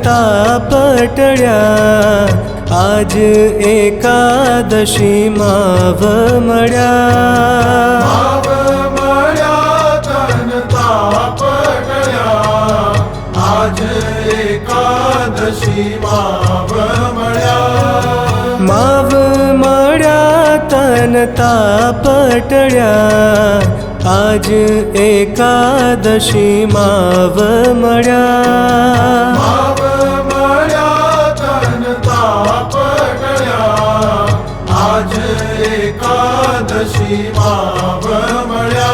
ताप टळ्या, आज एकादशी माव मळ्या। माव मळ्या तन ताप टळ्या, आज एकादशी माव मळ्या। माव मळ्या तन ताप टळ्या, आज एकादशी माव मळ्या। माव मळ्या तन ताप टळ्या, आज एकादशी माव मळ्या।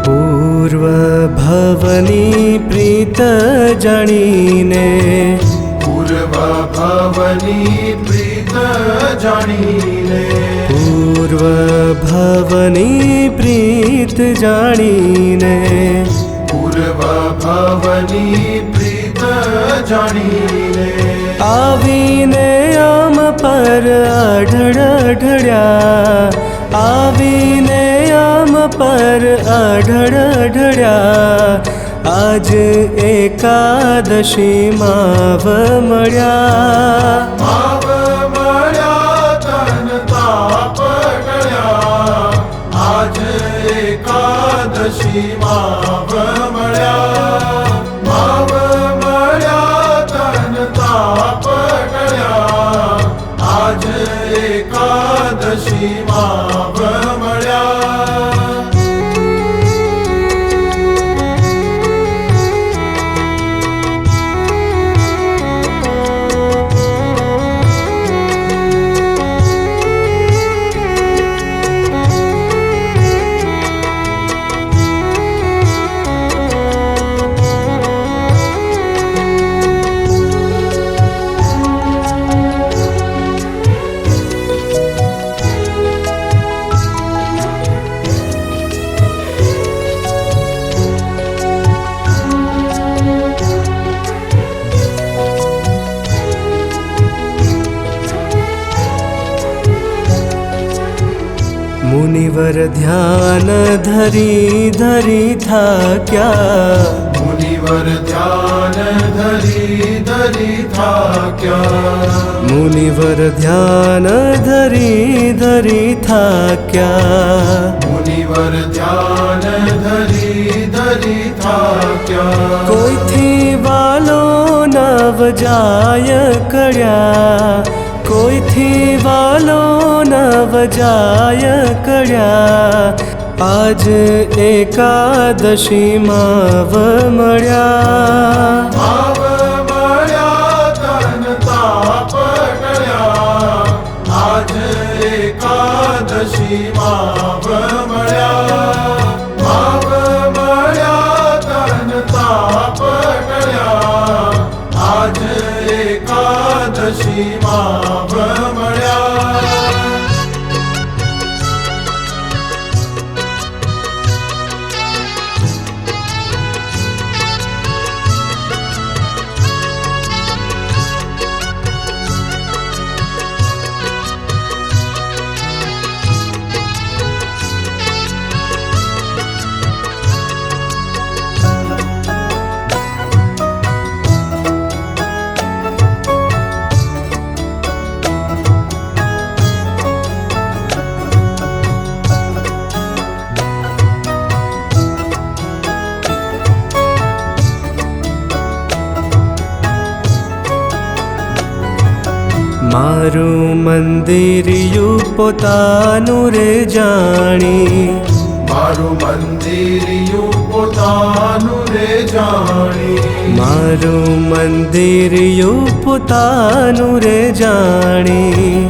पूर्व भवनी प्रीत जाणीने, पूर्व भवनी प्रीत जाणीने, पूर्व भवनी प्रीत जाणीने, पूर्व भवनी प्रीत जाणीने। आवीने आम पर आढळढळ्या, आवीने आम पर आढळढळ्या, आज एकादशी माव मळ्या। माव मळ्या तन ताप टळ्या, आज एकादशी माव मळ्या। माव मळ्या तन ताप टळ्या, आज एकादशी माव मळ्या। मुनिवर ध्यान धरी धरी थाक्या, मुनिवर ध्यान धरी धरी थाक्या, मुनिवर ध्यान धरी धरी थाक्या, मुनिवर ध्यान धरी धरी थाक्या। कोईथी वालो नव जाय कळ्या, कोईथी वालो नव जाय कळ्या, आज एकादशी माव मळ्या। माव मळ्या तन ताप टळ्या, आज एकादशी माव मळ्या। माव मळ्या तन ताप टळ्या, आज एकादशी माव मळ्या। मारू मंदिरियु पोतानु रे जाणी, મારું મંદિરિયું પોતાનું રે જાણી મારું મંદિરિયું પોતાનું રે જાણી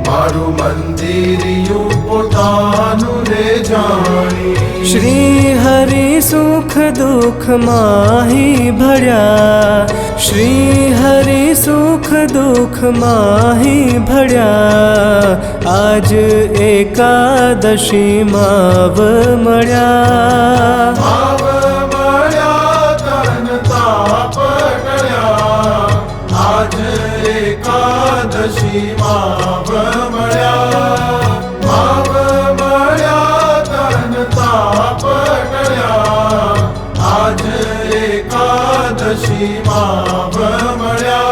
મારું મંદિરિયું પોતાનું રે જાણી શ્રી હરિ સુખ દુઃખ માહી ભળ્યા શ્રી હરિ સુખ દુઃખ માહી ભળ્યા આજ એકાદશી માવ મળ્યા ભાવ મળ્યા તન તાપ ટળ્યા આજ એકાદશી માવ મળ્યા ભાવ મળ્યા તન તાપ ટળ્યા આજ એકાદશી માવ મળ્યા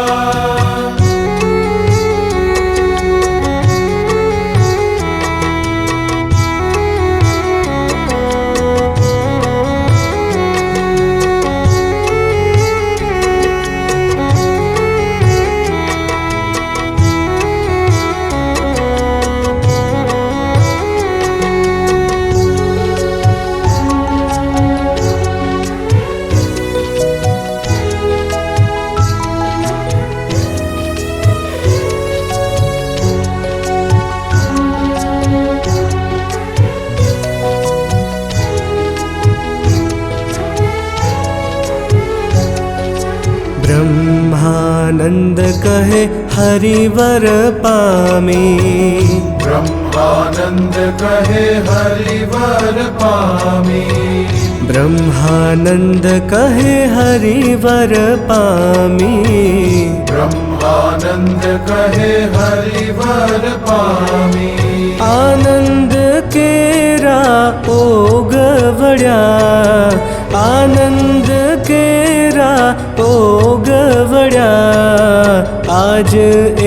બ્રહ્માનંદ કહે હરિવર પામી બ્રહ્માનંદ કહે હરિવર પામી બ્રહ્માનંદ કહે હરિવર પામી બ્રહ્માનંદ કહે હરિવર પામી આનંદ કેરા ઓગવડ્યા આનંદ કેરા ઓગવડ્યા આજ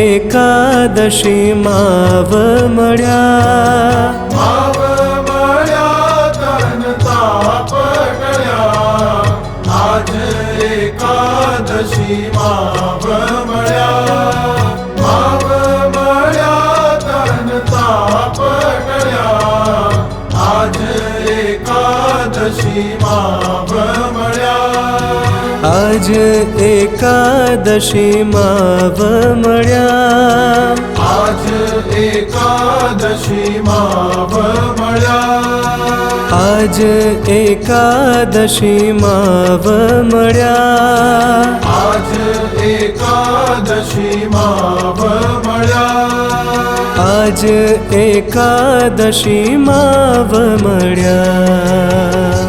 એકાદશી માવ મળ્યા ભાવ મળ્યા તન તાપ ટળ્યા આજ એકાદશી માવ મળ્યા ભાવ મળ્યા તન તાપ ટળ્યા આજ એકાદશી માવ મળ્યા આજ એકાદશી માવ મળ્યા આજ એકાદશી માવ મળ્યા આજ એકાદશી માવ મળ્યા આજ એકાદશી માવ મળ્યા આજ એકાદશી માવ મળ્યા